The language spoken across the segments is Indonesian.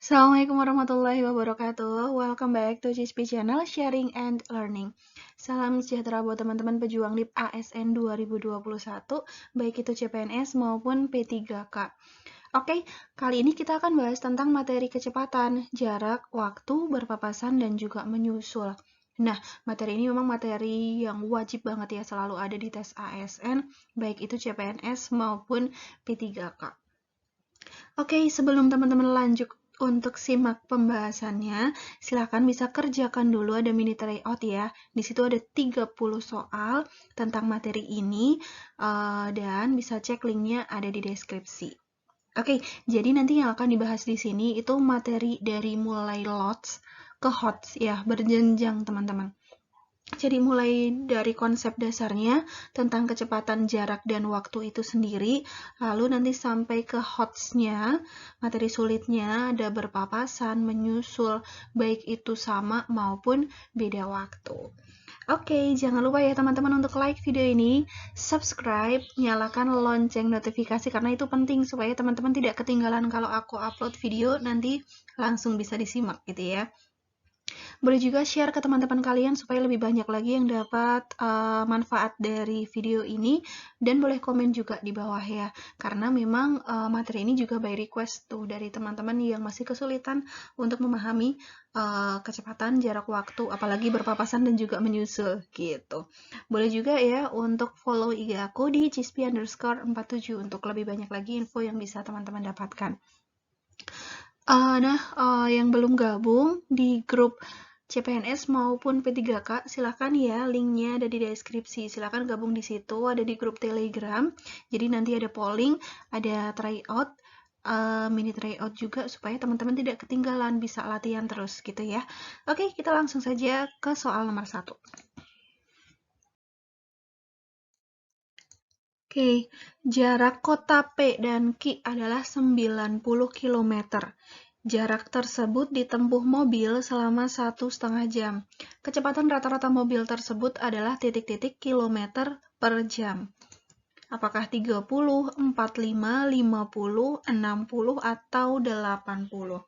Assalamualaikum warahmatullahi wabarakatuh. Welcome back to CSP Channel Sharing and Learning. Salam sejahtera buat teman-teman pejuang LIP ASN 2021, baik itu CPNS maupun P3K. Oke, kali ini kita akan bahas tentang materi kecepatan, jarak, waktu, berpapasan, dan juga menyusul. Nah, materi ini memang materi yang wajib banget ya selalu ada di tes ASN, baik itu CPNS maupun P3K. Oke, sebelum teman-teman lanjut untuk simak pembahasannya, silakan bisa kerjakan dulu, ada mini tryout ya. Di situ ada 30 soal tentang materi ini, dan bisa cek linknya ada di deskripsi. Oke, jadi nanti yang akan dibahas di sini itu materi dari mulai lots ke HOTS ya, berjenjang teman-teman. Jadi mulai dari konsep dasarnya tentang kecepatan, jarak, dan waktu itu sendiri, lalu nanti sampai ke HOTS-nya, materi sulitnya ada berpapasan, menyusul, baik itu sama maupun beda waktu. Oke, jangan lupa ya teman-teman untuk like video ini, subscribe, nyalakan lonceng notifikasi karena itu penting supaya teman-teman tidak ketinggalan kalau aku upload video nanti langsung bisa disimak gitu ya. Boleh juga share ke teman-teman kalian supaya lebih banyak lagi yang dapat manfaat dari video ini, dan boleh komen juga di bawah ya, karena memang materi ini juga by request tuh dari teman-teman yang masih kesulitan untuk memahami kecepatan, jarak waktu, apalagi berpapasan dan juga menyusul gitu. Boleh juga ya untuk follow IG aku di cispi_47 untuk lebih banyak lagi info yang bisa teman-teman dapatkan. Yang belum gabung di grup CPNS maupun P3K, silakan ya, linknya ada di deskripsi. Silakan gabung di situ, ada di grup Telegram. Jadi nanti ada polling, ada tryout, mini tryout juga supaya teman-teman tidak ketinggalan, bisa latihan terus gitu ya. Oke, kita langsung saja ke soal nomor 1. Oke, jarak kota P dan Q adalah 90 km. Jarak tersebut ditempuh mobil selama 1,5 jam. Kecepatan rata-rata mobil tersebut adalah titik-titik kilometer per jam. Apakah 30, 45, 50, 60, atau 80?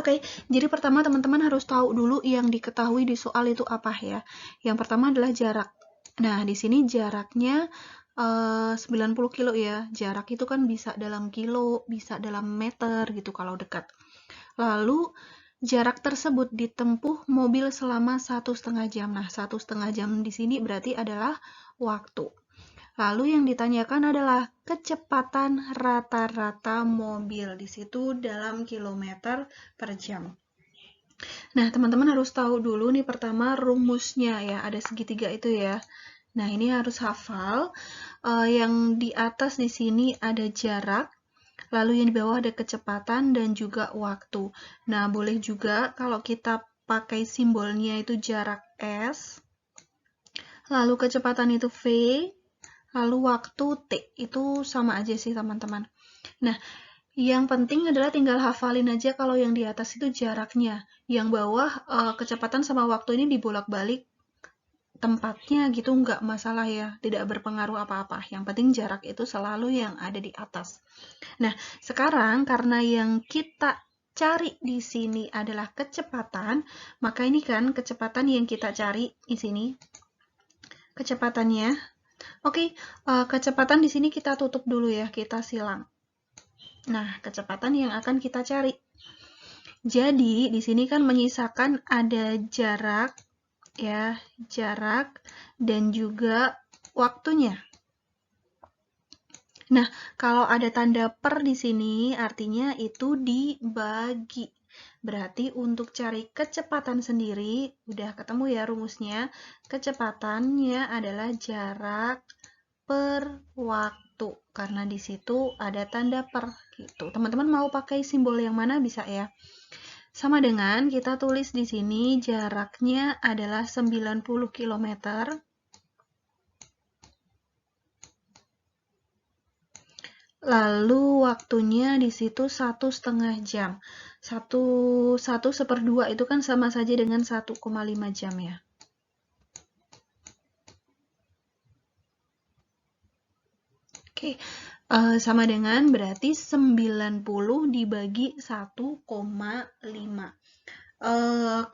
Oke, jadi pertama teman-teman harus tahu dulu yang diketahui di soal itu apa ya. Yang pertama adalah jarak. Nah, di sini jaraknya 90 kilo ya. Jarak itu kan bisa dalam kilo, bisa dalam meter gitu kalau dekat. Lalu jarak tersebut ditempuh mobil selama 1,5 jam. Nah, 1,5 jam di sini berarti adalah waktu. Lalu yang ditanyakan adalah kecepatan rata-rata mobil. Di situ dalam kilometer per jam. Nah, teman-teman harus tahu dulu nih pertama rumusnya ya, ada segitiga itu ya. Nah, ini harus hafal. Yang di atas di sini ada jarak, lalu yang di bawah ada kecepatan dan juga waktu. Nah, boleh juga kalau kita pakai simbolnya itu jarak S, lalu kecepatan itu V, lalu waktu T. Itu sama aja sih teman-teman. Nah, yang penting adalah tinggal hafalin aja kalau yang di atas itu jaraknya. Yang bawah kecepatan sama waktu ini dibolak-balik tempatnya gitu, nggak masalah ya, tidak berpengaruh apa-apa. Yang penting jarak itu selalu yang ada di atas. Nah, sekarang karena yang kita cari di sini adalah kecepatan, maka ini kan kecepatan yang kita cari di sini. Kecepatannya. Oke, kecepatan di sini kita tutup dulu ya, kita silang. Nah, kecepatan yang akan kita cari. Jadi, di sini kan menyisakan ada jarak ya, jarak dan juga waktunya. Nah, kalau ada tanda per di sini artinya itu dibagi. Berarti untuk cari kecepatan sendiri udah ketemu ya rumusnya. Kecepatannya adalah jarak per waktu karena di situ ada tanda per gitu. Teman-teman mau pakai simbol yang mana bisa ya. Sama dengan kita tulis di sini jaraknya adalah 90 km. Lalu waktunya di situ 1,5 jam. 1/2 itu kan sama saja dengan 1,5 jam ya. Oke, Sama dengan berarti 90 dibagi 1,5.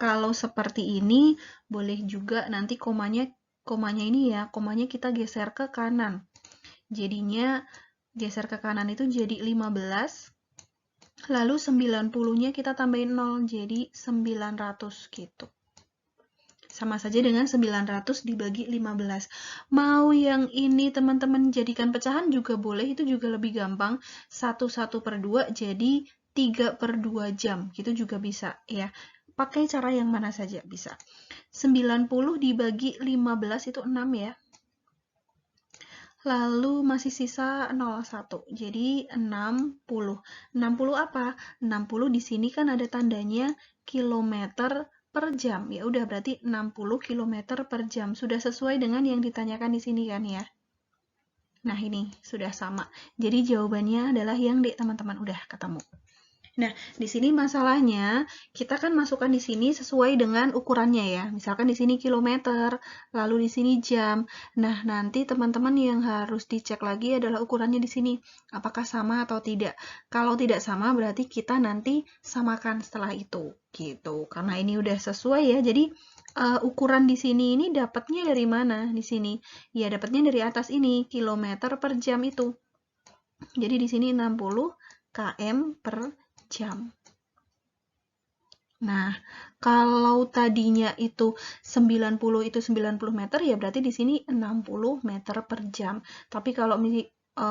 Kalau seperti ini, boleh juga nanti komanya ini ya, komanya kita geser ke kanan. Jadinya geser ke kanan itu jadi 15, lalu 90-nya kita tambahin 0, jadi 900 gitu. Sama saja dengan 900 dibagi 15. Mau yang ini teman-teman jadikan pecahan juga boleh, itu juga lebih gampang. 1/2 jadi 3/2 jam, gitu juga bisa ya. Pakai cara yang mana saja bisa. 90 dibagi 15 itu 6 ya. Lalu masih sisa 01, jadi 60. 60 apa? 60 di sini kan ada tandanya kilometer per jam. Ya udah berarti 60 km per jam. Sudah sesuai dengan yang ditanyakan di sini kan ya. Nah, ini sudah sama. Jadi jawabannya adalah yang D, teman-teman. Udah ketemu. Nah, di sini masalahnya kita kan masukkan di sini sesuai dengan ukurannya ya. Misalkan di sini kilometer, lalu di sini jam. Nah, nanti teman-teman yang harus dicek lagi adalah ukurannya di sini. Apakah sama atau tidak? Kalau tidak sama berarti kita nanti samakan setelah itu. Gitu. Karena ini udah sesuai ya. Jadi ukuran di sini ini dapatnya dari mana di sini? Ya, dapatnya dari atas ini, kilometer per jam itu. Jadi di sini 60 km per jam. Nah, kalau tadinya itu 90 itu 90 meter, ya berarti di sini 60 meter per jam. Tapi kalau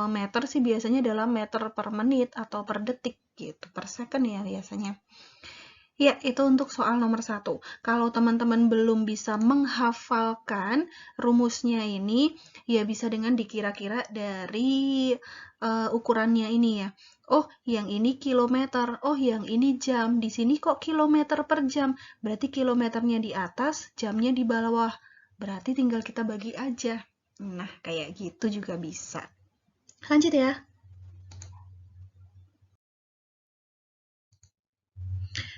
meter sih biasanya dalam meter per menit atau per detik gitu, per second ya biasanya. Ya, itu untuk soal nomor 1. Kalau teman-teman belum bisa menghafalkan rumusnya ini, ya bisa dengan dikira-kira dari ukurannya ini ya. Oh, yang ini kilometer. Oh, yang ini jam. Di sini kok kilometer per jam. Berarti kilometernya di atas, jamnya di bawah. Berarti tinggal kita bagi aja. Nah, kayak gitu juga bisa. Lanjut ya.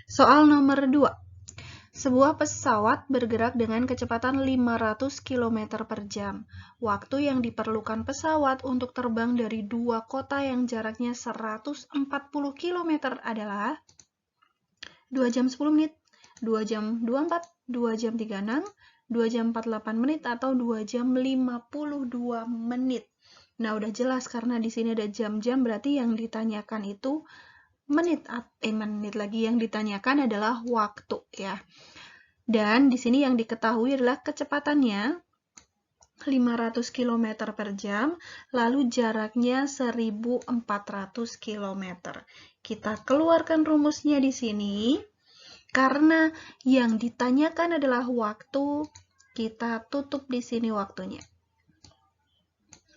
Soal nomor 2. Sebuah pesawat bergerak dengan kecepatan 500 km per jam. Waktu yang diperlukan pesawat untuk terbang dari dua kota yang jaraknya 140 km adalah 2 jam 10 menit, 2 jam 24, 2 jam 36, 2 jam 48 menit, atau 2 jam 52 menit. Nah, udah jelas karena di sini ada jam-jam, berarti yang ditanyakan itu menit lagi, yang ditanyakan adalah waktu ya. Dan di sini yang diketahui adalah kecepatannya 500 km per jam, lalu jaraknya 1400 km. Kita keluarkan rumusnya di sini. Karena yang ditanyakan adalah waktu, kita tutup di sini waktunya.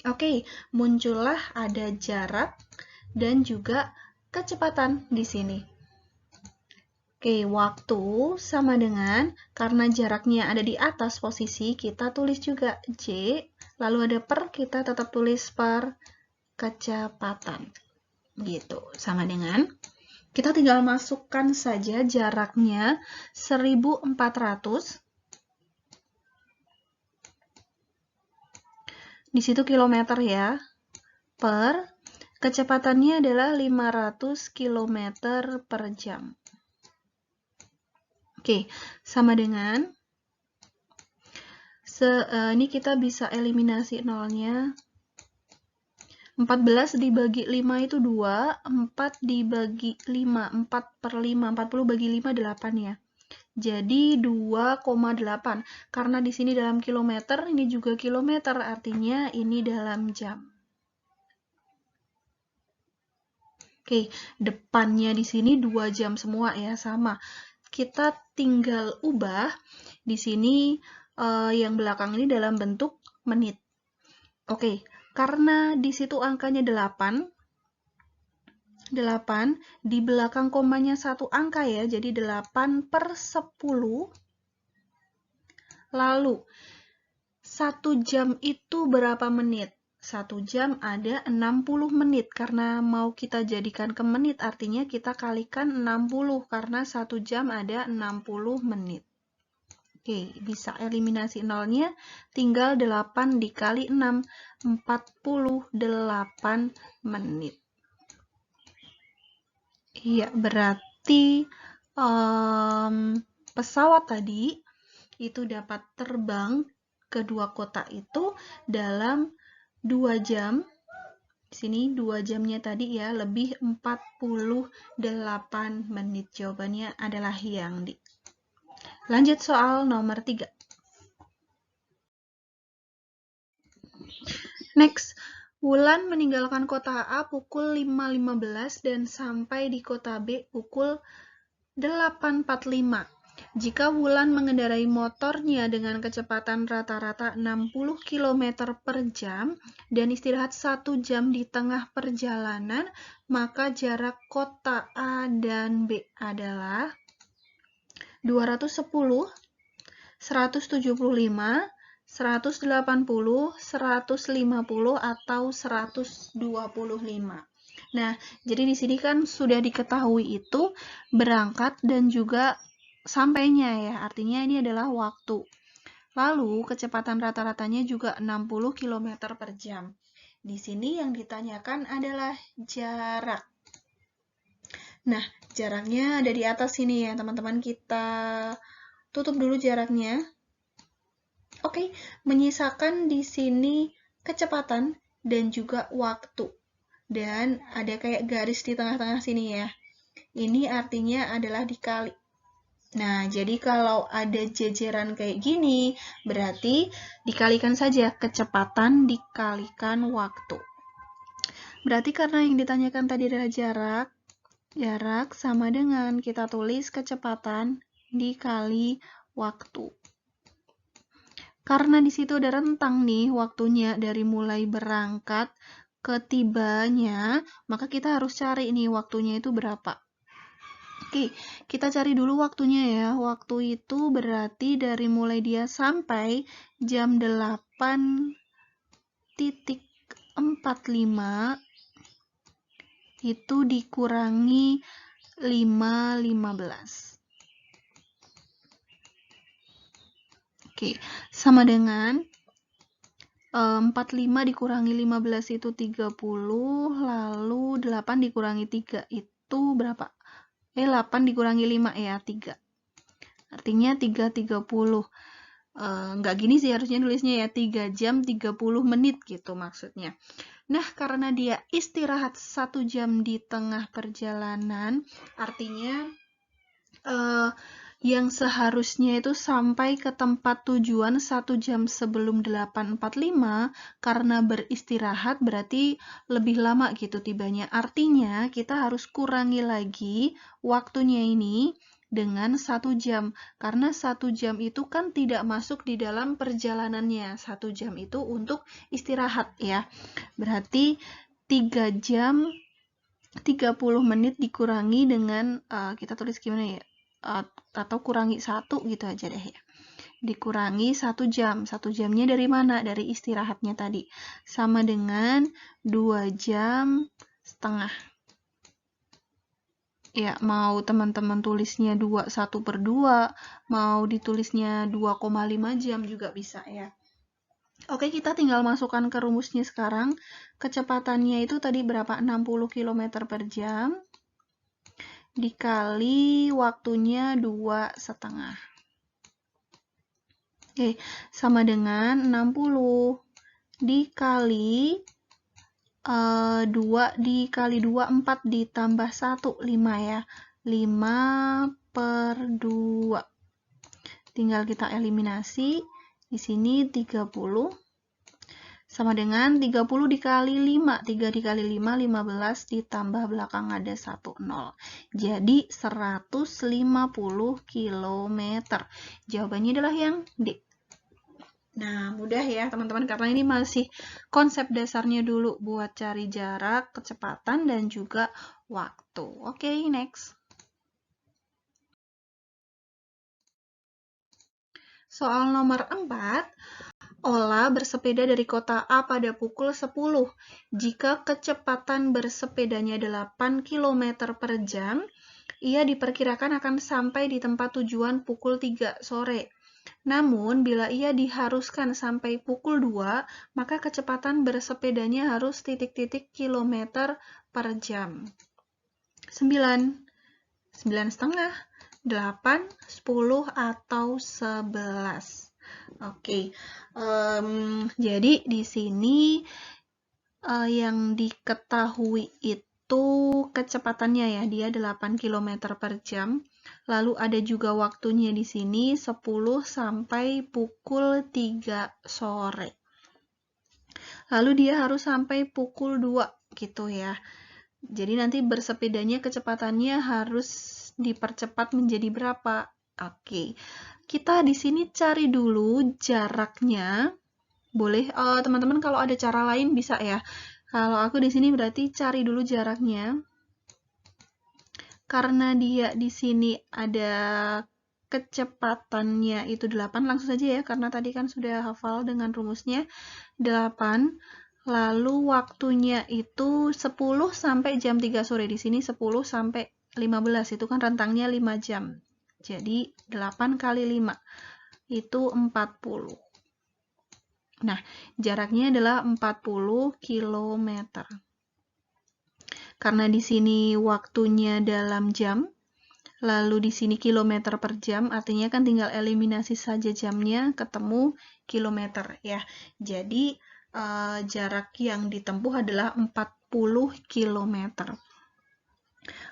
Oke, muncullah ada jarak dan juga kecepatan di sini. Oke, waktu sama dengan, karena jaraknya ada di atas posisi, kita tulis juga J, lalu ada per, kita tetap tulis per kecepatan. Gitu, sama dengan, kita tinggal masukkan saja jaraknya 1400, di situ kilometer ya, per, kecepatannya adalah 500 km per jam. Oke, sama dengan, ini kita bisa eliminasi nolnya. 14 dibagi 5 itu 2, 4 dibagi 5, 4 per 5, 40 bagi 5, 8 ya. Jadi 2,8. Karena di sini dalam kilometer, ini juga kilometer, artinya ini dalam jam. Oke, depannya di sini 2 jam semua ya, sama. Kita tinggal ubah di sini yang belakang ini dalam bentuk menit. Oke, karena di situ angkanya 8, di belakang komanya 1 angka ya, jadi 8 per 10. Lalu, 1 jam itu berapa menit? 1 jam ada 60 menit, karena mau kita jadikan ke menit, artinya kita kalikan 60, karena 1 jam ada 60 menit. Oke, bisa eliminasi nolnya, tinggal 8 dikali 6, 48 menit. Iya, berarti pesawat tadi itu dapat terbang ke dua kota itu dalam 2 jam. Di sini 2 jamnya tadi ya, lebih 48 menit. Jawabannya adalah yang D. Lanjut soal nomor 3. Next, Wulan meninggalkan kota A pukul 5.15 dan sampai di kota B pukul 8.45. Jika Wulan mengendarai motornya dengan kecepatan rata-rata 60 km per jam dan istirahat 1 jam di tengah perjalanan, maka jarak kota A dan B adalah 210, 175, 180, 150, atau 125. Nah, jadi di sini kan sudah diketahui itu berangkat dan juga sampainya ya, artinya ini adalah waktu. Lalu, kecepatan rata-ratanya juga 60 km per jam. Di sini yang ditanyakan adalah jarak. Nah, jaraknya ada di atas sini ya, teman-teman. Kita tutup dulu jaraknya. Oke, menyisakan di sini kecepatan dan juga waktu. Dan ada kayak garis di tengah-tengah sini ya. Ini artinya adalah dikali. Nah, jadi kalau ada jejeran kayak gini, berarti dikalikan saja kecepatan dikalikan waktu. Berarti karena yang ditanyakan tadi adalah jarak, jarak sama dengan kita tulis kecepatan dikali waktu. Karena di situ ada rentang nih waktunya dari mulai berangkat ke tibanya, maka kita harus cari nih waktunya itu berapa. Oke, kita cari dulu waktunya ya. Waktu itu berarti dari mulai dia sampai jam 8.45 itu dikurangi 5.15. Oke, sama dengan 45 dikurangi 15 itu 30, lalu 8 dikurangi 3 itu berapa? 8 dikurangi 5 ya, 3. Artinya 3.30. Nggak gini sih harusnya nulisnya ya, 3 jam 30 menit gitu maksudnya. Nah, karena dia istirahat 1 jam di tengah perjalanan, artinya yang seharusnya itu sampai ke tempat tujuan 1 jam sebelum 8.45, karena beristirahat berarti lebih lama gitu tibanya. Artinya kita harus kurangi lagi waktunya ini dengan 1 jam, karena 1 jam itu kan tidak masuk di dalam perjalanannya. 1 jam itu untuk istirahat ya. Berarti 3 jam 30 menit dikurangi dengan kita tulis gimana ya? Atau kurangi 1 gitu aja deh ya. Dikurangi 1 jam. 1 jamnya dari mana? Dari istirahatnya tadi. Sama dengan 2 jam setengah. Ya, mau teman-teman tulisnya 1/2, mau ditulisnya 2,5 jam juga bisa ya. Oke, kita tinggal masukkan ke rumusnya sekarang. Kecepatannya itu tadi berapa? 60 km per jam. Dikali waktunya 2,5. Oke, sama dengan 60 dikali 2 dikali 2, 4 ditambah 1, 5 ya. 5/2. Tinggal kita eliminasi. Di sini 30. Sama dengan 30 dikali 5. 3 dikali 5, 15 ditambah belakang ada 1, 0. Jadi 150 km. Jawabannya adalah yang D. Nah, mudah ya teman-teman, karena ini masih konsep dasarnya dulu buat cari jarak, kecepatan, dan juga waktu. Oke, next. Soal nomor 4. Ola bersepeda dari kota A pada pukul 10. Jika kecepatan bersepedanya 8 km per jam, ia diperkirakan akan sampai di tempat tujuan pukul 3 sore. Namun, bila ia diharuskan sampai pukul 2, maka kecepatan bersepedanya harus titik-titik kilometer per jam. 9, 9,5, 8, 10, atau 11. Oke, jadi di sini yang diketahui itu kecepatannya ya, dia 8 km per jam. Lalu ada juga waktunya di sini 10 sampai pukul 3 sore. Lalu dia harus sampai pukul 2 gitu ya. Jadi nanti bersepedanya kecepatannya harus dipercepat menjadi berapa? Oke. Kita di sini cari dulu jaraknya. Boleh teman-teman kalau ada cara lain bisa ya. Kalau aku di sini berarti cari dulu jaraknya. Karena dia di sini ada kecepatannya itu 8, langsung saja ya, karena tadi kan sudah hafal dengan rumusnya. 8, lalu waktunya itu 10 sampai jam 3 sore. Di sini 10 sampai 15, itu kan rentangnya 5 jam. Jadi 8 kali 5, itu 40. Nah, jaraknya adalah 40 km. Karena di sini waktunya dalam jam, lalu di sini kilometer per jam, artinya kan tinggal eliminasi saja jamnya, ketemu kilometer ya. Jadi jarak yang ditempuh adalah 40 km.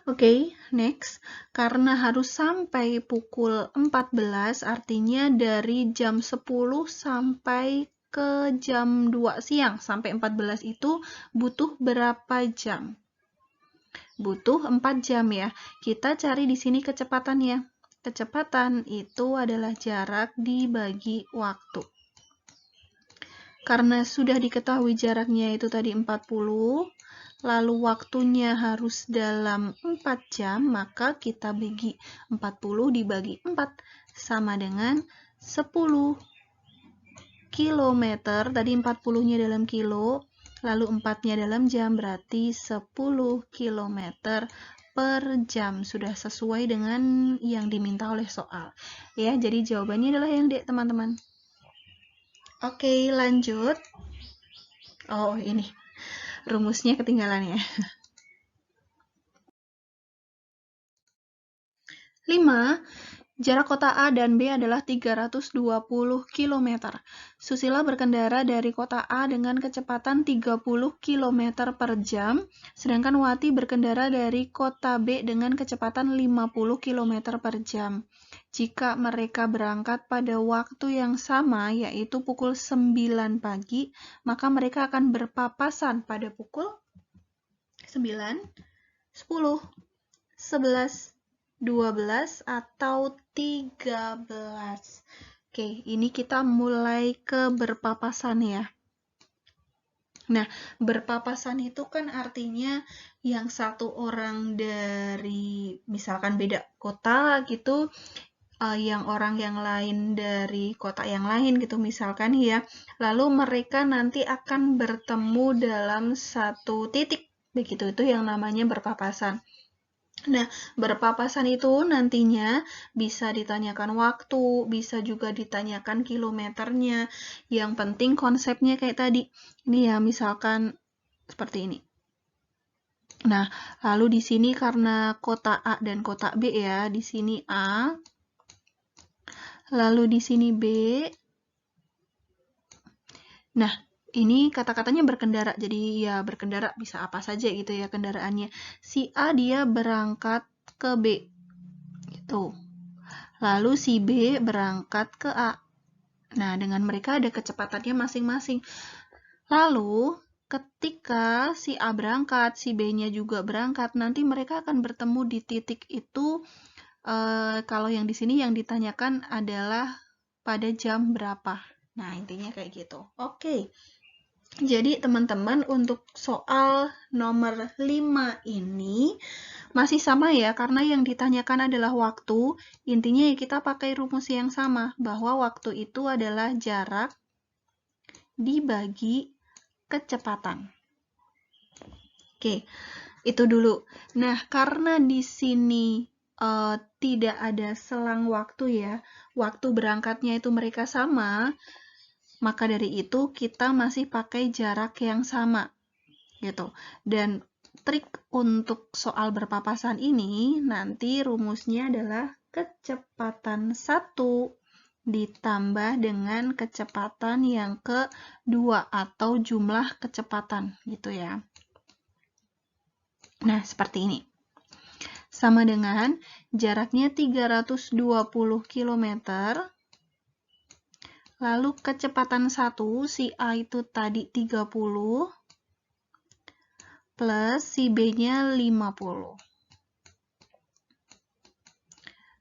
Oke, next. Karena harus sampai pukul 14, artinya dari jam 10 sampai ke jam 2 siang, sampai 14 itu butuh berapa jam? Butuh 4 jam ya. Kita cari di sini kecepatannya. Kecepatan itu adalah jarak dibagi waktu. Karena sudah diketahui jaraknya itu tadi 40, lalu waktunya harus dalam 4 jam, maka kita bagi 40 dibagi 4 sama dengan 10 kilometer. Tadi 40-nya dalam kilo, lalu 4-nya dalam jam, berarti 10 km per jam. Sudah sesuai dengan yang diminta oleh soal. Ya, jadi jawabannya adalah yang D, teman-teman. Oke, lanjut. Oh, ini rumusnya ketinggalan ya. 5. Jarak kota A dan B adalah 320 km. Susila berkendara dari kota A dengan kecepatan 30 km per jam, sedangkan Wati berkendara dari kota B dengan kecepatan 50 km per jam. Jika mereka berangkat pada waktu yang sama, yaitu pukul 9 pagi, maka mereka akan berpapasan pada pukul 9, 10, 11, 12, atau 13. Oke, ini kita mulai ke berpapasan ya. Nah, berpapasan itu kan artinya yang satu orang dari misalkan beda kota gitu, yang orang yang lain dari kota yang lain gitu misalkan ya. Lalu mereka nanti akan bertemu dalam satu titik. Begitu, itu yang namanya berpapasan. Nah, berpapasan itu nantinya bisa ditanyakan waktu, bisa juga ditanyakan kilometernya. Yang penting konsepnya kayak tadi. Ini ya, misalkan seperti ini. Nah, lalu di sini karena kota A dan kota B ya, di sini A, lalu di sini B. Nah, ini kata-katanya berkendara, jadi ya berkendara bisa apa saja gitu ya kendaraannya. Si A dia berangkat ke B, gitu. Lalu si B berangkat ke A. Nah, dengan mereka ada kecepatannya masing-masing. Lalu, ketika si A berangkat, si B-nya juga berangkat, nanti mereka akan bertemu di titik itu. Kalau yang di sini yang ditanyakan adalah pada jam berapa. Nah, intinya kayak gitu. Oke. Jadi teman-teman untuk soal nomor 5 ini masih sama ya, karena yang ditanyakan adalah waktu. Intinya ya kita pakai rumus yang sama, bahwa waktu itu adalah jarak dibagi kecepatan. Oke, itu dulu. Nah, karena di sini tidak ada selang waktu ya, waktu berangkatnya itu mereka sama, maka dari itu kita masih pakai jarak yang sama gitu. Dan trik untuk soal berpapasan ini nanti rumusnya adalah kecepatan 1 ditambah dengan kecepatan yang kedua atau jumlah kecepatan gitu ya. Nah, seperti ini. Sama dengan jaraknya 320 km, lalu kecepatan 1, si A itu tadi 30, plus si B-nya 50.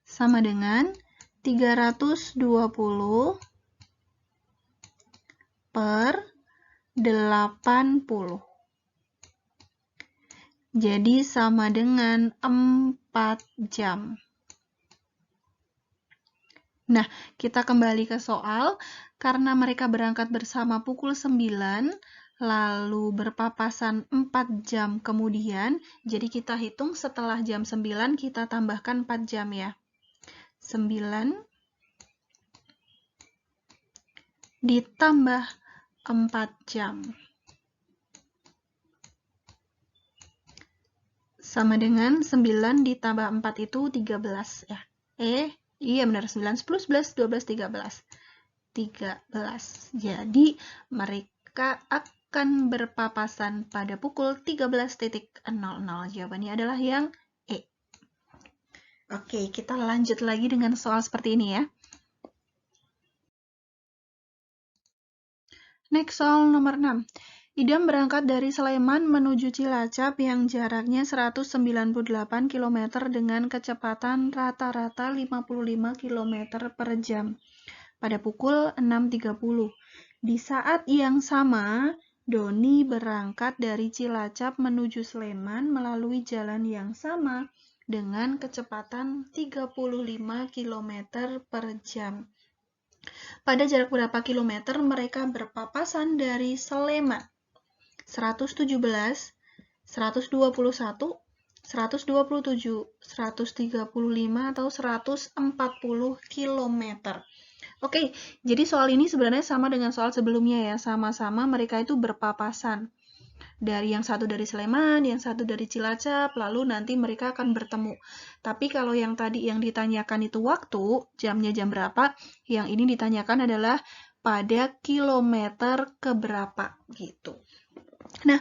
Sama dengan 320 per 80. Jadi sama dengan 4 jam. Nah, kita kembali ke soal. Karena mereka berangkat bersama pukul 9, lalu berpapasan 4 jam kemudian, jadi kita hitung setelah jam 9, kita tambahkan 4 jam ya. 9 ditambah 4 jam. Sama dengan 9 ditambah 4 itu 13 ya. Iya benar, 9, 10, 11, 12, 13. 13. Jadi mereka akan berpapasan pada pukul 13.00. Jawabannya adalah yang E. Oke, kita lanjut lagi dengan soal seperti ini ya. Next, soal nomor 6. Idam berangkat dari Sleman menuju Cilacap yang jaraknya 198 km dengan kecepatan rata-rata 55 km per jam pada pukul 6.30. Di saat yang sama, Doni berangkat dari Cilacap menuju Sleman melalui jalan yang sama dengan kecepatan 35 km per jam. Pada jarak berapa kilometer mereka berpapasan dari Sleman? 117, 121, 127, 135, atau 140 km. Oke, jadi soal ini sebenarnya sama dengan soal sebelumnya ya, sama-sama mereka itu berpapasan. Dari yang satu dari Sleman, yang satu dari Cilacap, lalu nanti mereka akan bertemu. Tapi kalau yang tadi yang ditanyakan itu waktu, jamnya jam berapa, yang ini ditanyakan adalah pada kilometer keberapa gitu. Nah,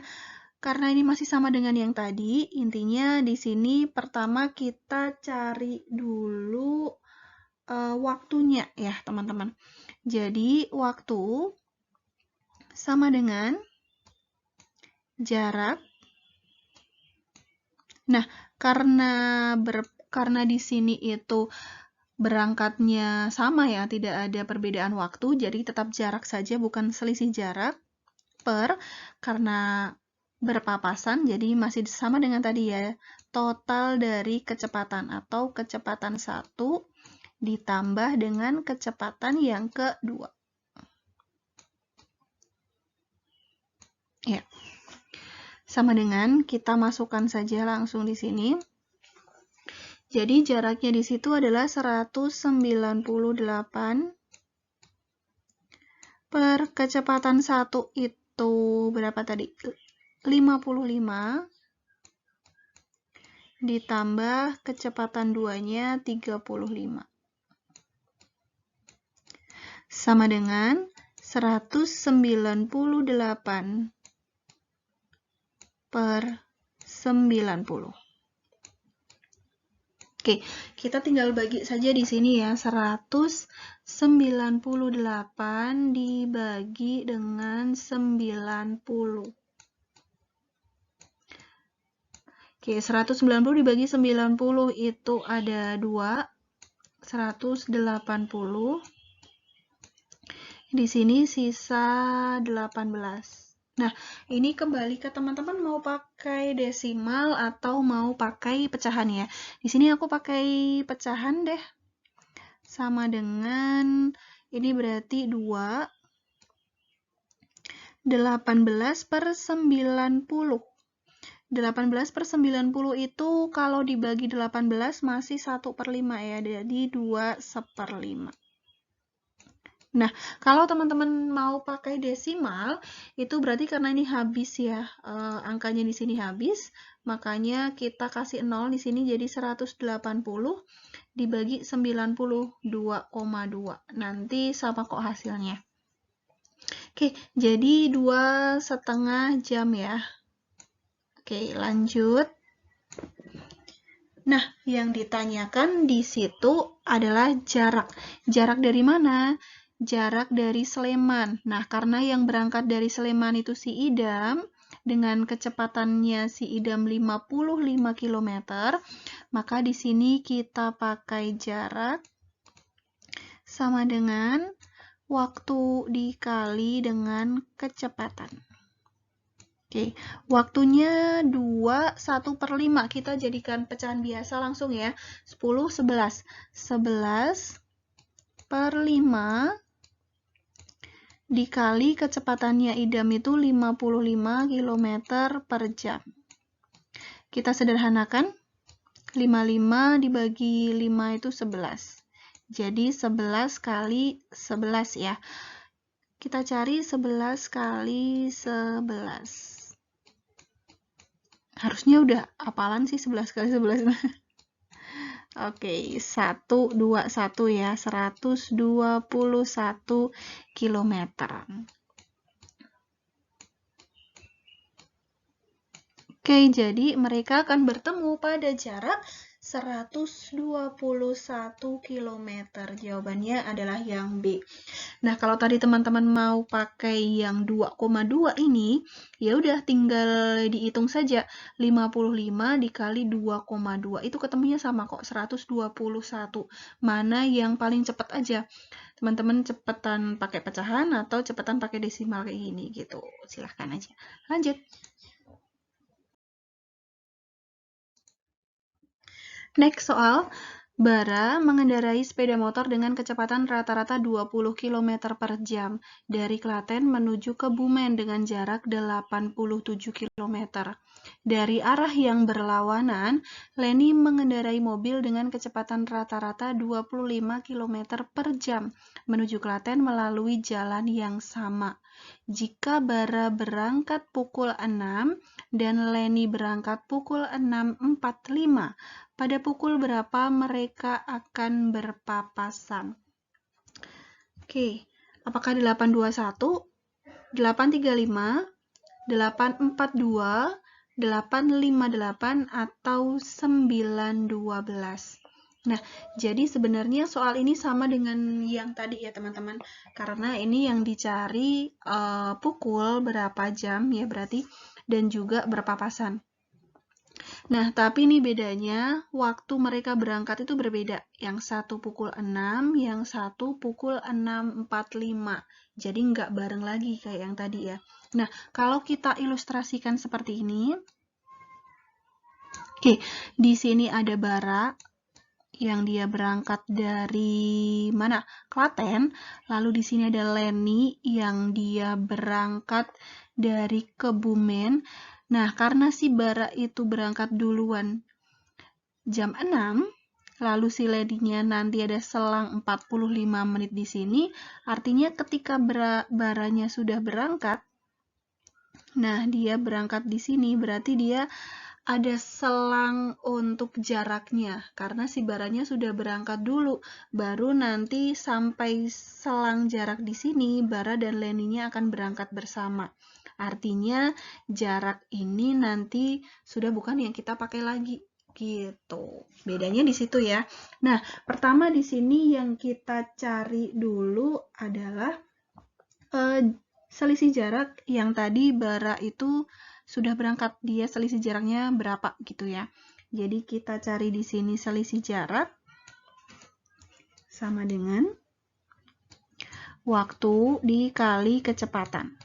karena ini masih sama dengan yang tadi, intinya di sini pertama kita cari dulu waktunya ya, teman-teman. Jadi, waktu sama dengan jarak. Nah, karena di sini itu berangkatnya sama ya, tidak ada perbedaan waktu, jadi tetap jarak saja, bukan selisih jarak, karena berpapasan, jadi masih sama dengan tadi ya, total dari kecepatan atau kecepatan 1 ditambah dengan kecepatan yang kedua. Ya. Sama dengan kita masukkan saja langsung di sini. Jadi jaraknya di situ adalah 198 per kecepatan 1 itu berapa tadi? 55 ditambah kecepatan 2-nya 35. Sama dengan 198 per 90. Oke, kita tinggal bagi saja di sini ya, 198 dibagi dengan 90. Oke, 190 dibagi 90 itu ada 2, 180. Di sini sisa 18. Nah, ini kembali ke teman-teman mau pakai desimal atau mau pakai pecahan ya. Di sini aku pakai pecahan deh. Sama dengan, ini berarti 2, 18 per 90. 18/90 itu kalau dibagi 18 masih 1/5 ya, jadi 2/5. Nah, kalau teman-teman mau pakai desimal, itu berarti karena ini habis ya, angkanya di sini habis, makanya kita kasih 0 di sini jadi 180 dibagi 92,2. Nanti sama kok hasilnya. Oke, jadi 2,5 jam ya. Oke, lanjut. Nah, yang ditanyakan di situ adalah jarak. Jarak dari mana? Jarak dari Sleman. Nah, karena yang berangkat dari Sleman itu si Idam, dengan kecepatannya si Idam 55 km, maka di sini kita pakai jarak sama dengan waktu dikali dengan kecepatan. Oke, waktunya 1/5. Kita jadikan pecahan biasa langsung ya. 10, 11. 11/5 dikali kecepatannya Idam itu 55 km per jam. Kita sederhanakan. 55 dibagi 5 itu 11. Jadi 11 kali 11 ya. Kita cari 11 kali 11. Harusnya udah hafalan sih 11 kali 11. Oke, 121 ya, 121 km. Oke, jadi mereka akan bertemu pada jarak 121 km. Jawabannya adalah yang B. Nah, kalau tadi teman-teman mau pakai yang 2,2 ini, ya udah tinggal dihitung saja. 55 dikali 2,2. Itu ketemunya sama kok, 121. Mana yang paling cepat aja? Teman-teman cepetan pakai pecahan atau cepetan pakai desimal kayak gini gitu. Silahkan aja. Lanjut. Next soal, Bara mengendarai sepeda motor dengan kecepatan rata-rata 20 km per jam dari Klaten menuju Kebumen dengan jarak 87 km. Dari arah yang berlawanan, Leni mengendarai mobil dengan kecepatan rata-rata 25 km per jam menuju Klaten melalui jalan yang sama. Jika Bara berangkat pukul 6 dan Leni berangkat pukul 6.45, pada pukul berapa mereka akan berpapasan? Oke, apakah 821, 835, 842, 858, atau 912? Nah, jadi sebenarnya soal ini sama dengan yang tadi ya teman-teman, karena ini yang dicari pukul berapa jam ya berarti, dan juga berpapasan. Nah, tapi ini bedanya waktu mereka berangkat itu berbeda. Yang satu pukul 6, yang satu pukul 6.45. Jadi nggak bareng lagi kayak yang tadi ya. Nah, kalau kita ilustrasikan seperti ini. Oke, di sini ada Bara yang dia berangkat dari mana? Klaten. Lalu di sini ada Leni yang dia berangkat dari Kebumen. Nah, karena si Bara itu berangkat duluan jam 6, lalu si Leninya nanti ada selang 45 menit di sini, artinya ketika Baranya sudah berangkat, nah dia berangkat di sini, berarti dia ada selang untuk jaraknya, karena si Baranya sudah berangkat dulu, baru nanti sampai selang jarak di sini, Bara dan Leninya akan berangkat bersama. Artinya jarak ini nanti sudah bukan yang kita pakai lagi gitu. Bedanya di situ ya. Nah, pertama di sini yang kita cari dulu adalah selisih jarak yang tadi Bara itu sudah berangkat, dia selisih jaraknya berapa gitu ya. Jadi kita cari di sini selisih jarak sama dengan waktu dikali kecepatan.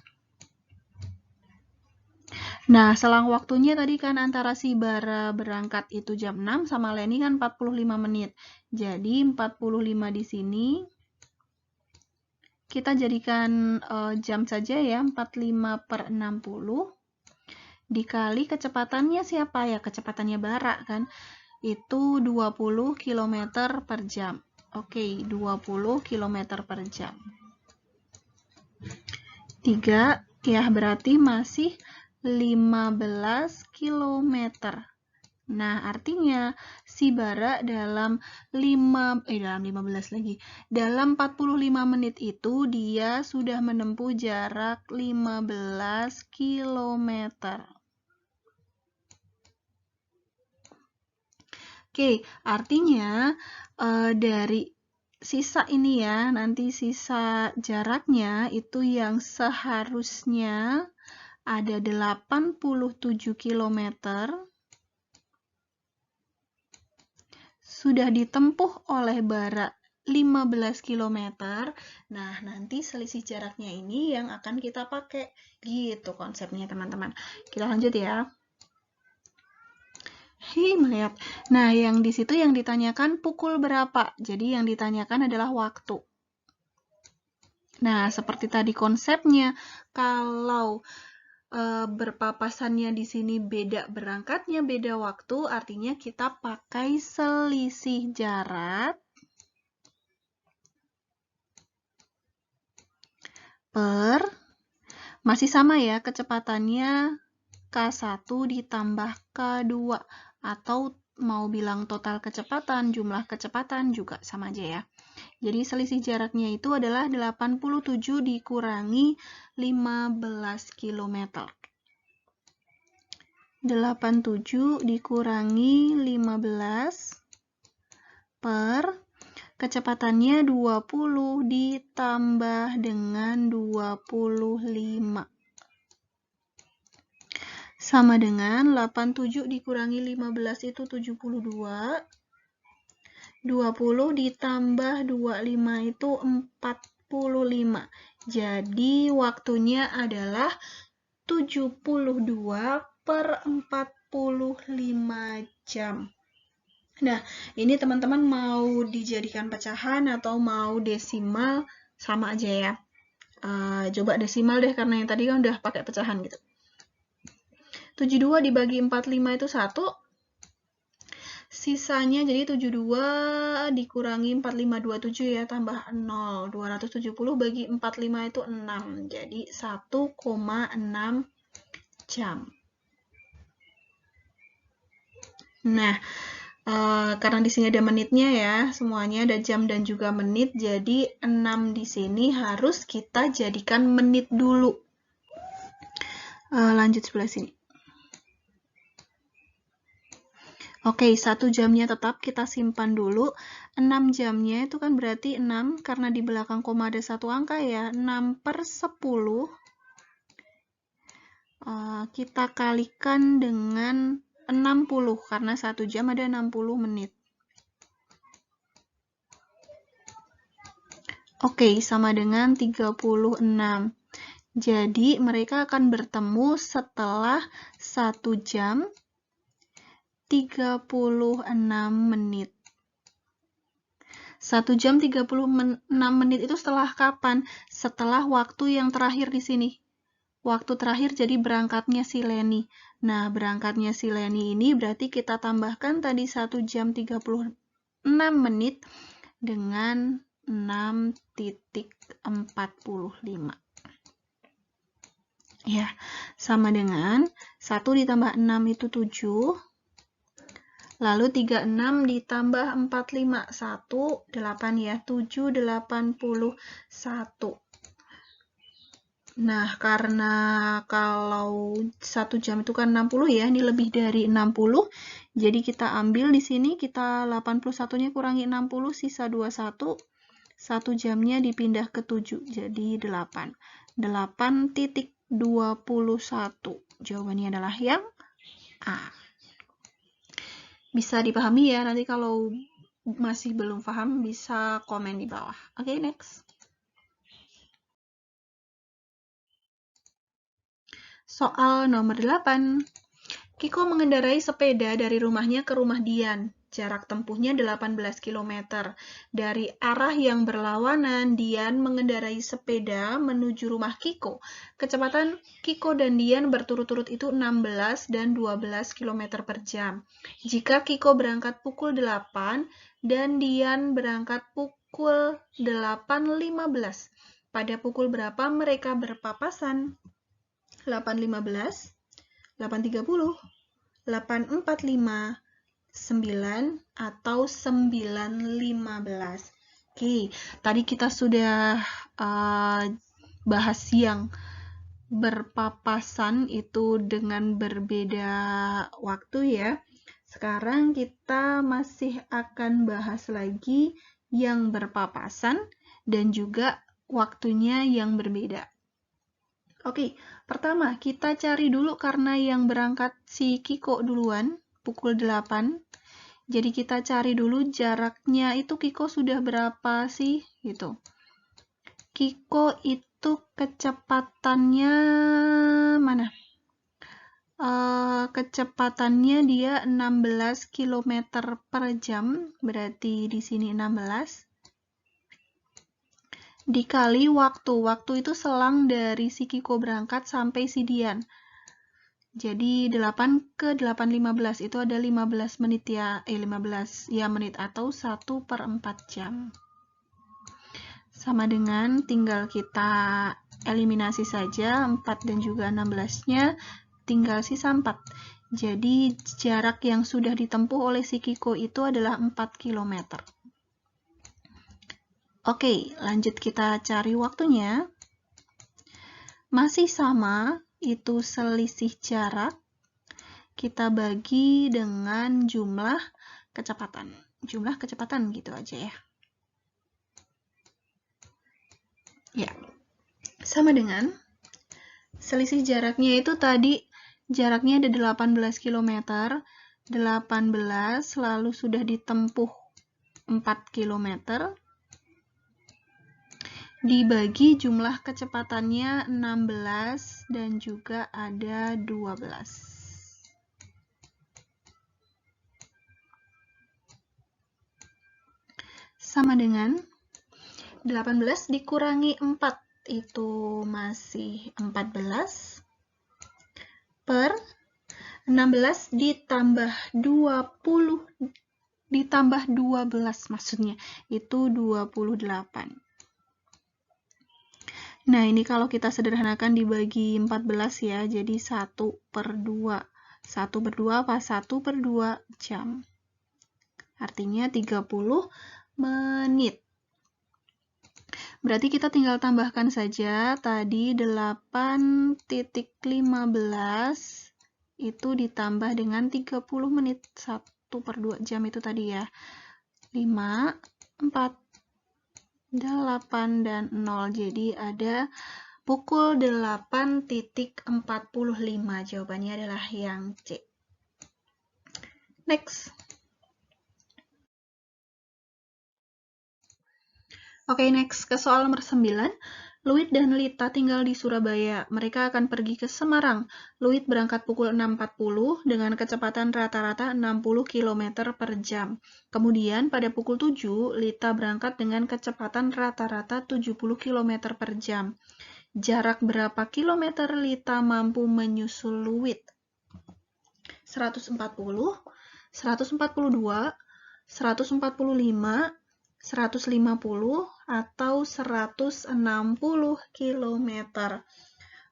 Nah, selang waktunya tadi kan antara si Bara berangkat itu jam 6 sama Leni kan 45 menit. Jadi 45 di sini kita jadikan jam saja ya, 45/60. dikali kecepatannya siapa ya? Kecepatannya bara kan? Itu 20 km per jam. Oke, 20 km per jam. 3 ya berarti masih 15 km. Nah, artinya si bara dalam 15 lagi. Dalam 45 menit itu dia sudah menempuh jarak 15 km. Oke, artinya dari sisa ini ya, nanti sisa jaraknya itu yang seharusnya ada 87 km sudah ditempuh oleh bara 15 km. Nah, nanti selisih jaraknya ini yang akan kita pakai. Gitu konsepnya, teman-teman. Kita lanjut ya. Melihat. Nah, yang di situ yang ditanyakan pukul berapa. Jadi yang ditanyakan adalah waktu. Nah, seperti tadi konsepnya, kalau berpapasannya di sini beda berangkatnya, beda waktu, artinya kita pakai selisih jarak per, masih sama ya, kecepatannya K1 ditambah K2, atau mau bilang total kecepatan, jumlah kecepatan juga sama aja ya. Jadi selisih jaraknya itu adalah 87 dikurangi 15 km. 87 dikurangi 15 per kecepatannya 20 ditambah dengan 25. Sama dengan 87 dikurangi 15 itu 72. 20 ditambah 25 itu 45. Jadi waktunya adalah 72 per 45 jam. Nah, ini teman-teman mau dijadikan pecahan atau mau desimal, sama aja ya. Coba desimal deh, karena yang tadi kan udah pakai pecahan gitu. 72 dibagi 45 itu 1. Sisanya jadi 72 dikurangi 4527 ya, tambah 0. 270 bagi 45 itu 6. Jadi 1,6 jam. Nah, karena di sini ada menitnya ya, semuanya ada jam dan juga menit, jadi 6 di sini harus kita jadikan menit dulu. Lanjut sebelah sini. Oke, 1 jamnya tetap kita simpan dulu. 6 jamnya itu kan berarti 6, karena di belakang koma ada 1 angka ya. 6 per 10. Kita kalikan dengan 60, karena 1 jam ada 60 menit. Oke, sama dengan 36. Jadi, mereka akan bertemu setelah 1 jam 36 menit. 1 jam 36 menit itu setelah kapan? Setelah waktu yang terakhir di sini. Waktu terakhir jadi berangkatnya si Leni. Nah, berangkatnya si Leni ini berarti kita tambahkan tadi 1 jam 36 menit dengan 6.45. Ya, sama dengan 1 ditambah 6 itu 7. Lalu 36 ditambah 45, 1, 8 ya, 7, 81. Nah, karena kalau 1 jam itu kan 60 ya, ini lebih dari 60. Jadi kita ambil di sini, kita 81-nya kurangi 60, sisa 21. 1 jamnya dipindah ke 7, jadi 8. 8.21. Jawabannya adalah yang A. Bisa dipahami ya, nanti kalau masih belum paham bisa komen di bawah. Oke, next. Soal nomor 8. Kiko mengendarai sepeda dari rumahnya ke rumah Dian. Jarak tempuhnya 18 km. Dari arah yang berlawanan, Dian mengendarai sepeda menuju rumah Kiko. Kecepatan Kiko dan Dian berturut-turut itu 16 dan 12 km per jam. Jika Kiko berangkat pukul 8 dan Dian berangkat pukul 8.15, pada pukul berapa mereka berpapasan? 8.15, 8.30, 8.45, 9, atau 9.15. Oke, tadi kita sudah bahas yang berpapasan itu dengan berbeda waktu ya. Sekarang kita masih akan bahas lagi yang berpapasan dan juga waktunya yang berbeda. Oke, pertama kita cari dulu karena yang berangkat si Kiko duluan, pukul 8. Jadi kita cari dulu jaraknya itu Kiko sudah berapa sih gitu. Kiko itu kecepatannya mana? Kecepatannya dia 16 km per jam, berarti di sini 16. Dikali waktu itu selang dari si Kiko berangkat sampai si Dian. Jadi 8 ke 8.15 itu ada 15 menit ya, 15 ya menit atau 1/4 jam. Sama dengan tinggal kita eliminasi saja 4 dan juga 16-nya, tinggal sisa 4. Jadi jarak yang sudah ditempuh oleh si Kiko itu adalah 4 km. Oke, lanjut kita cari waktunya. Masih sama, itu selisih jarak kita bagi dengan jumlah kecepatan. Jumlah kecepatan gitu aja ya. Ya, sama dengan selisih jaraknya itu tadi jaraknya ada 18 km. 18 lalu sudah ditempuh 4 km. Dibagi jumlah kecepatannya 16 dan juga ada 12. Sama dengan 18 dikurangi 4 itu masih 14 per 16 ditambah 20 ditambah 12 maksudnya itu 28. Nah, ini kalau kita sederhanakan dibagi 14 ya, jadi 1/2. 1/2 apa? 1/2 jam. Artinya 30 menit. Berarti kita tinggal tambahkan saja tadi 8.15 itu ditambah dengan 30 menit. 1/2 jam itu tadi ya. 5, 4, 8, dan 0. Jadi ada pukul 8.45. Jawabannya adalah yang C. Next. Oke, next ke soal nomor 9. Luit dan Lita tinggal di Surabaya. Mereka akan pergi ke Semarang. Luit berangkat pukul 6.40 dengan kecepatan rata-rata 60 km per jam. Kemudian pada pukul 7, Lita berangkat dengan kecepatan rata-rata 70 km per jam. Jarak berapa kilometer Lita mampu menyusul Luit? 140, 142, 145, 150, atau 160 km.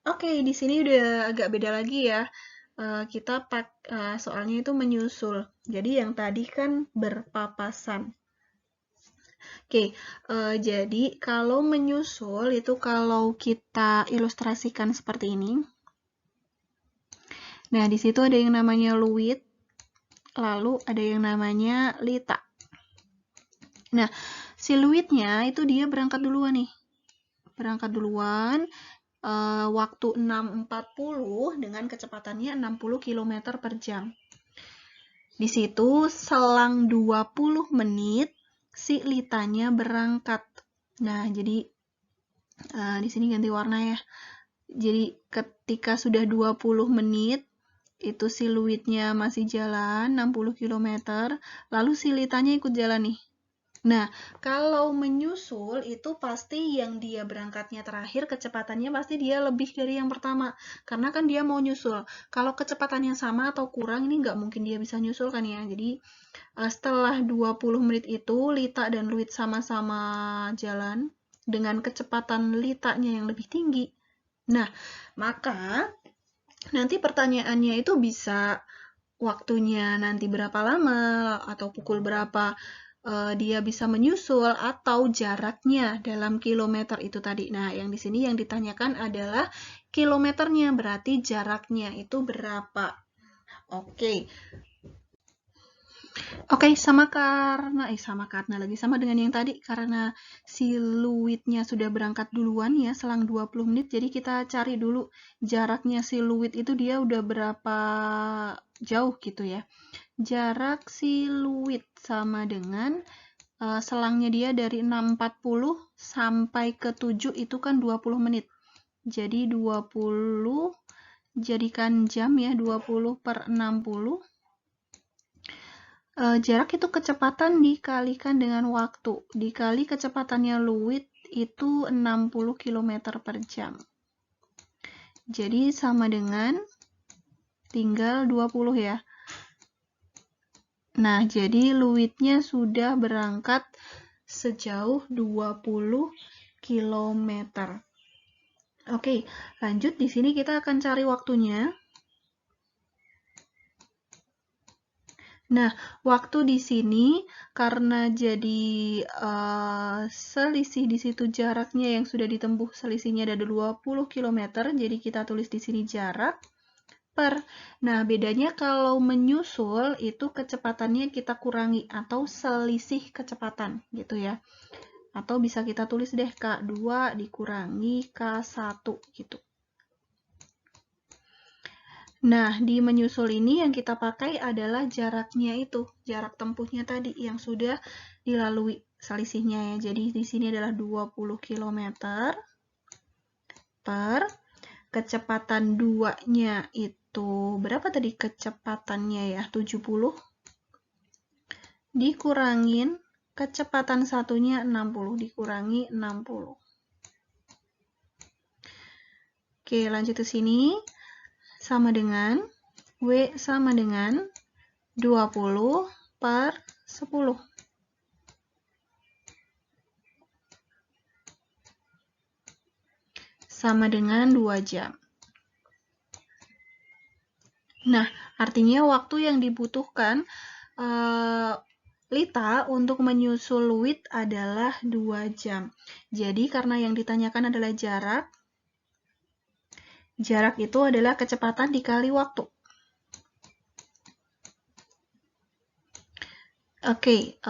Oke, di sini udah agak beda lagi ya. Kita soalnya itu menyusul. Jadi yang tadi kan berpapasan. Oke, jadi kalau menyusul itu kalau kita ilustrasikan seperti ini. Nah, di situ ada yang namanya Luit, lalu ada yang namanya Lita. Nah, si Luitnya itu dia berangkat duluan nih. Berangkat duluan, waktu 6.40 dengan kecepatannya 60 km per jam. Di situ selang 20 menit si Litanya berangkat. Nah, jadi di sini ganti warna ya. Jadi ketika sudah 20 menit itu si Luitnya masih jalan 60 km, lalu si Litanya ikut jalan nih. Nah, kalau menyusul itu pasti yang dia berangkatnya terakhir kecepatannya pasti dia lebih dari yang pertama. Karena kan dia mau nyusul. Kalau kecepatannya sama atau kurang ini nggak mungkin dia bisa nyusul kan ya. Jadi setelah 20 menit itu Lita dan Luit sama-sama jalan dengan kecepatan Litanya yang lebih tinggi. Nah, maka nanti pertanyaannya itu bisa waktunya nanti berapa lama atau pukul berapa dia bisa menyusul atau jaraknya dalam kilometer itu tadi. Nah, yang di sini yang ditanyakan adalah kilometernya, berarti jaraknya itu berapa. Oke. Oke, sama dengan yang tadi karena si Luitnya sudah berangkat duluan ya selang 20 menit. Jadi kita cari dulu jaraknya si Luit itu dia udah berapa jauh gitu ya. Jarak si Luit sama dengan selangnya dia dari 6.40 sampai ke 7 itu kan 20 menit. Jadi 20 jadikan jam ya, 20 per 60. Jarak itu kecepatan dikalikan dengan waktu. Dikali kecepatannya Luit itu 60 km per jam. Jadi sama dengan tinggal 20 ya. Nah, jadi Luitnya sudah berangkat sejauh 20 km. Oke, lanjut di sini kita akan cari waktunya. Nah, waktu di sini karena jadi selisih di situ jaraknya yang sudah ditempuh selisihnya ada 20 km, jadi kita tulis di sini jarak per. Nah, bedanya kalau menyusul itu kecepatannya kita kurangi atau selisih kecepatan gitu ya. Atau bisa kita tulis deh K2 dikurangi K1 gitu. Nah, di menyusul ini yang kita pakai adalah jaraknya itu, jarak tempuhnya tadi yang sudah dilalui selisihnya ya. Jadi di sini adalah 20 km per kecepatan 2-nya itu berapa tadi kecepatannya ya? 70 dikurangin kecepatan satunya 60 dikurangi 60. Oke, lanjut ke sini. Sama dengan W sama dengan 20 per 10. Sama dengan 2 jam. Nah, artinya waktu yang dibutuhkan Lita untuk menyusul Luit adalah 2 jam. Jadi karena yang ditanyakan adalah jarak, jarak itu adalah kecepatan dikali waktu. Oke,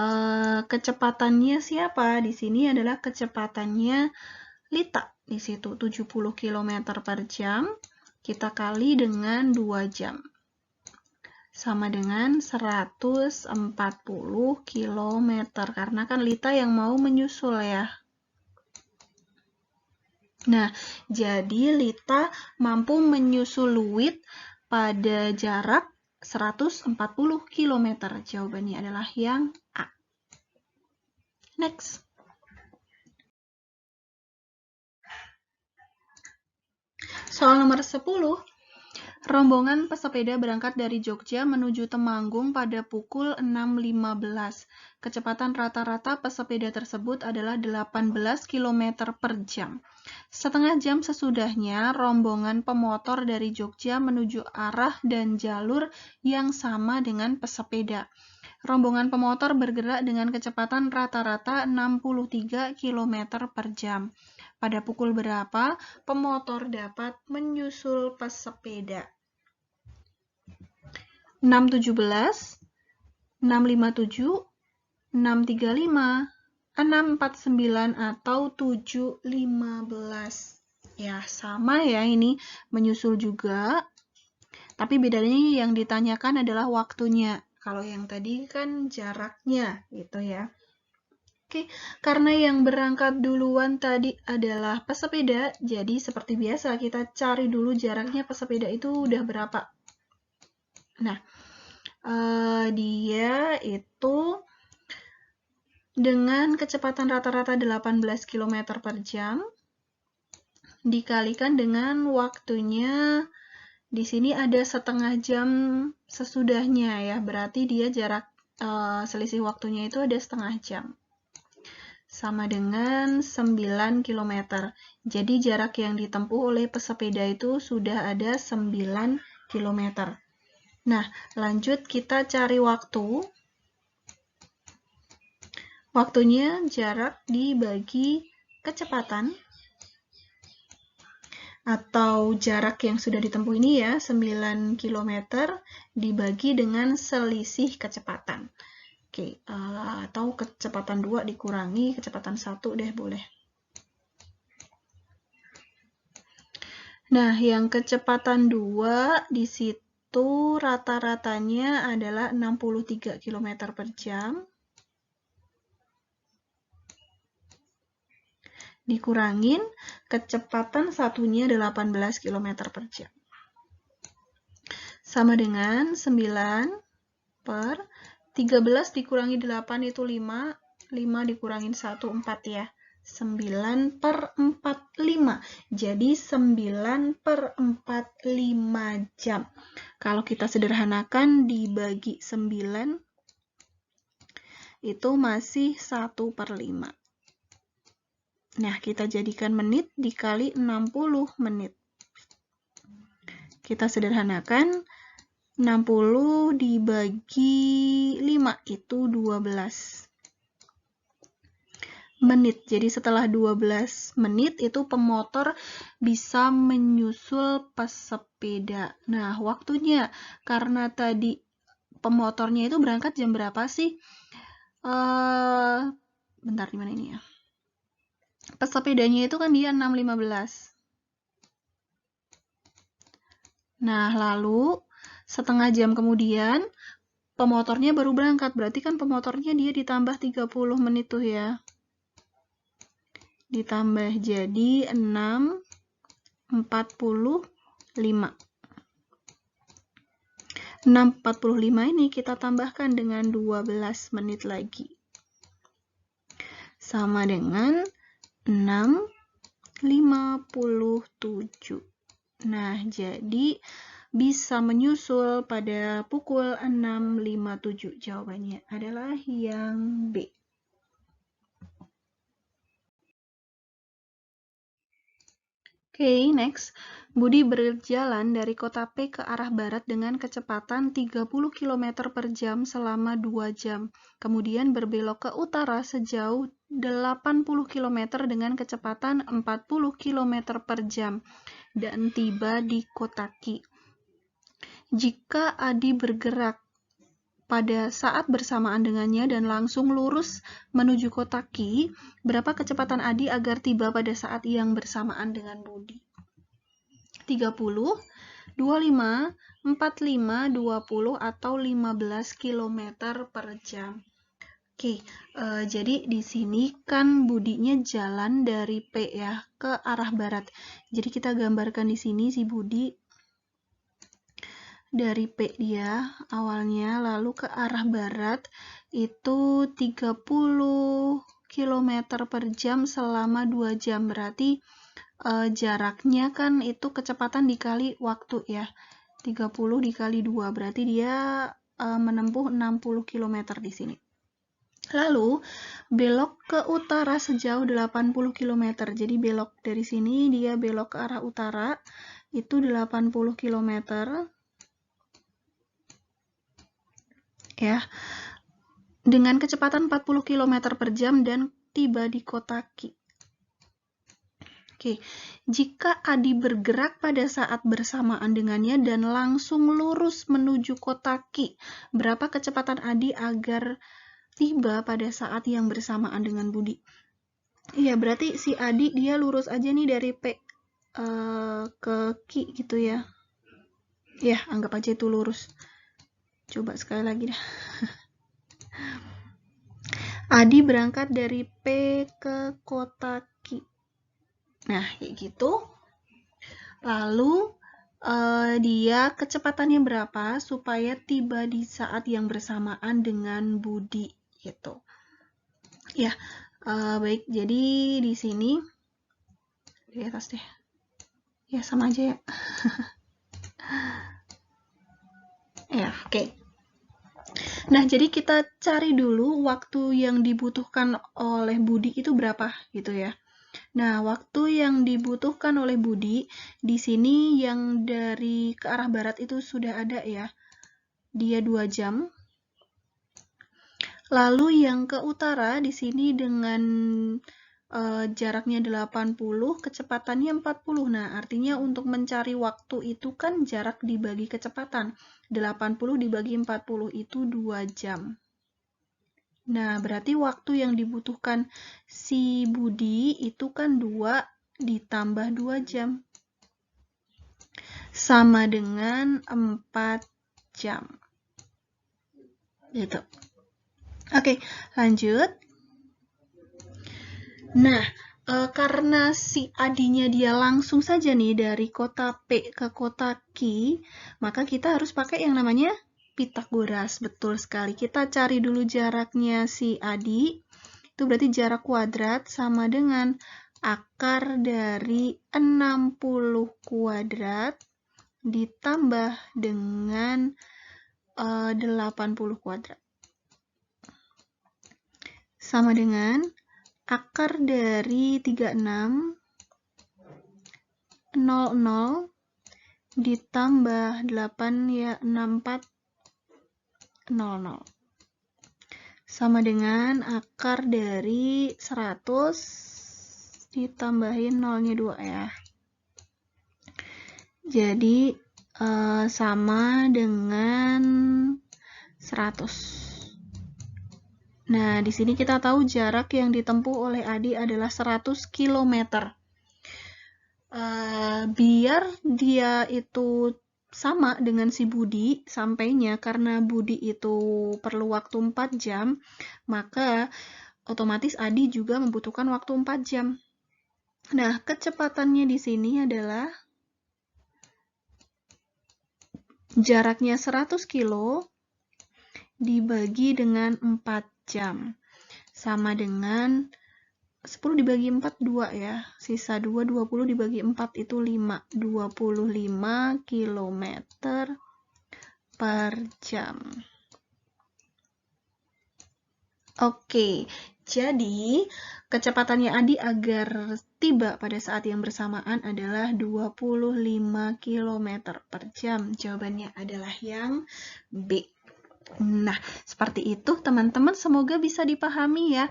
kecepatannya siapa? Di sini adalah kecepatannya Lita. Di situ 70 km per jam, kita kali dengan 2 jam. Sama dengan 140 km, karena kan Lita yang mau menyusul ya. Nah, jadi Lita mampu menyusul Luit pada jarak 140 km. Jawabannya adalah yang A. Next. Soal nomor 10. Rombongan pesepeda berangkat dari Jogja menuju Temanggung pada pukul 6.15. Kecepatan rata-rata pesepeda tersebut adalah 18 km per jam. Setengah jam sesudahnya, rombongan pemotor dari Jogja menuju arah dan jalur yang sama dengan pesepeda. Rombongan pemotor bergerak dengan kecepatan rata-rata 63 km per jam. Pada pukul berapa pemotor dapat menyusul pesepeda? 6.17, 6.57, 6.35, 6.49, atau 7.15. Ya, sama ya ini menyusul juga. Tapi bedanya yang ditanyakan adalah waktunya. Kalau yang tadi kan jaraknya gitu ya. Oke, karena yang berangkat duluan tadi adalah pesepeda, jadi seperti biasa kita cari dulu jaraknya pesepeda itu udah berapa. Nah, dia itu dengan kecepatan rata-rata 18 km per jam dikalikan dengan waktunya. Di sini ada setengah jam sesudahnya ya, berarti dia jarak selisih waktunya itu ada setengah jam. Sama dengan 9 km. Jadi jarak yang ditempuh oleh pesepeda itu sudah ada 9 km. Nah, lanjut kita cari waktu. Waktunya jarak dibagi kecepatan atau jarak yang sudah ditempuh ini ya, 9 km dibagi dengan selisih kecepatan. Oke, atau kecepatan 2 dikurangi kecepatan 1 deh boleh. Nah, yang kecepatan 2 di situ rata-ratanya adalah 63 km per jam. Dikurangin kecepatan satunya 18 km per jam. Sama dengan 9 per 13 dikurangi 8 itu 5. 5 dikurangin 1, 4 ya. 9 per 4, 5. Jadi 9 per 4, 5 jam. Kalau kita sederhanakan dibagi 9, itu masih 1 per 5. Nah, kita jadikan menit dikali 60 menit. Kita sederhanakan, 60 dibagi 5 itu 12 menit. Jadi setelah 12 menit itu pemotor bisa menyusul pesepeda. Nah, waktunya karena tadi pemotornya itu berangkat jam berapa sih? Bentar, di mana ini ya? Pesepedanya itu kan dia 6.15. Nah, lalu setengah jam kemudian pemotornya baru berangkat. Berarti kan pemotornya dia ditambah 30 menit tuh ya. Ditambah jadi 6.45. 6.45 ini kita tambahkan dengan 12 menit lagi. Sama dengan 6.57. Nah, jadi bisa menyusul pada pukul 6.57. Jawabannya adalah yang B. Oke, next. Budi berjalan dari kota P ke arah barat dengan kecepatan 30 km per jam selama 2 jam. Kemudian berbelok ke utara sejauh 80 km dengan kecepatan 40 km per jam dan tiba di kota Q. Jika Adi bergerak pada saat bersamaan dengannya dan langsung lurus menuju kota Q, berapa kecepatan Adi agar tiba pada saat yang bersamaan dengan Budi? 30, 25, 45, 20, atau 15 km per jam. Oke, jadi di sini kan Budinya jalan dari P ya ke arah barat. Jadi kita gambarkan di sini si Budi dari P dia awalnya, lalu ke arah barat itu 30 km per jam selama 2 jam. Berarti jaraknya kan itu kecepatan dikali waktu ya. 30 dikali 2, berarti dia menempuh 60 km di sini. Lalu belok ke utara sejauh 80 km. Jadi belok dari sini dia belok ke arah utara itu 80 km. Ya. Dengan kecepatan 40 km per jam dan tiba di kota Q. Oke, jika Adi bergerak pada saat bersamaan dengannya dan langsung lurus menuju kota Q, berapa kecepatan Adi agar tiba pada saat yang bersamaan dengan Budi? Iya, berarti si Adi dia lurus aja nih dari P ke Q gitu ya. Ya, anggap aja itu lurus. Coba sekali lagi dah. Adi berangkat dari P ke kota Q. Nah, kayak gitu. Lalu dia kecepatannya berapa supaya tiba di saat yang bersamaan dengan Budi gitu. Ya, baik. Jadi di sini di atas deh. Ya sama aja ya. Ya, oke. Nah, jadi kita cari dulu waktu yang dibutuhkan oleh Budi itu berapa gitu ya. Nah, waktu yang dibutuhkan oleh Budi di sini yang dari ke arah barat itu sudah ada ya. Dia 2 jam. Lalu yang ke utara di sini dengan jaraknya 80, kecepatannya 40. Nah, artinya untuk mencari waktu itu kan jarak dibagi kecepatan. 80 dibagi 40 itu 2 jam. Nah, berarti waktu yang dibutuhkan si Budi itu kan 2 ditambah 2 jam. Sama dengan 4 jam. Gitu. Oke, lanjut. Nah, karena si adinya dia langsung saja nih dari kota P ke kota Q, maka kita harus pakai yang namanya Pitagoras. Betul sekali. Kita cari dulu jaraknya si adi. Itu berarti jarak kuadrat sama dengan akar dari 60 kuadrat ditambah dengan 80 kuadrat. Sama dengan akar dari 36 00 ditambah 8 ya 64 00. Sama dengan akar dari 100 ditambahin nolnya 2 ya. Jadi sama dengan 100. Nah, di sini kita tahu jarak yang ditempuh oleh Adi adalah 100 km. Biar dia itu sama dengan si Budi sampainya, karena Budi itu perlu waktu 4 jam, maka otomatis Adi juga membutuhkan waktu 4 jam. Nah, kecepatannya di sini adalah jaraknya 100 kilo dibagi dengan 4 jam. Sama dengan 10 dibagi 4, 2 ya. Sisa 2, 20 dibagi 4 itu 5. 25 km per jam. Oke, jadi kecepatannya Adi agar tiba pada saat yang bersamaan adalah 25 km per jam. Jawabannya adalah yang B. Nah, seperti itu teman-teman, semoga bisa dipahami ya.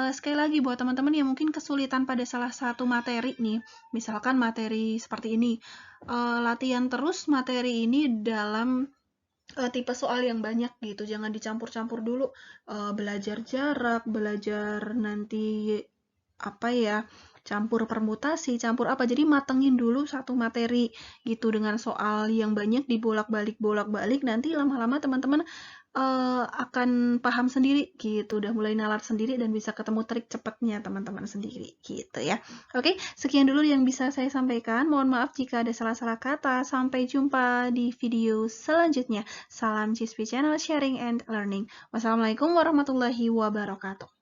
Sekali lagi buat teman-teman yang mungkin kesulitan pada salah satu materi nih, misalkan materi seperti ini, latihan terus materi ini dalam tipe soal yang banyak gitu, jangan dicampur-campur dulu, belajar jarak, belajar nanti apa ya, campur permutasi, campur apa, jadi matengin dulu satu materi gitu dengan soal yang banyak dibolak-balik nanti lama-lama teman-teman akan paham sendiri gitu, udah mulai nalar sendiri dan bisa ketemu trik cepatnya teman-teman sendiri gitu ya. Oke, sekian dulu yang bisa saya sampaikan, mohon maaf jika ada salah-salah kata. Sampai jumpa di video selanjutnya. Salam CISP Channel Sharing and Learning. Wassalamualaikum warahmatullahi wabarakatuh.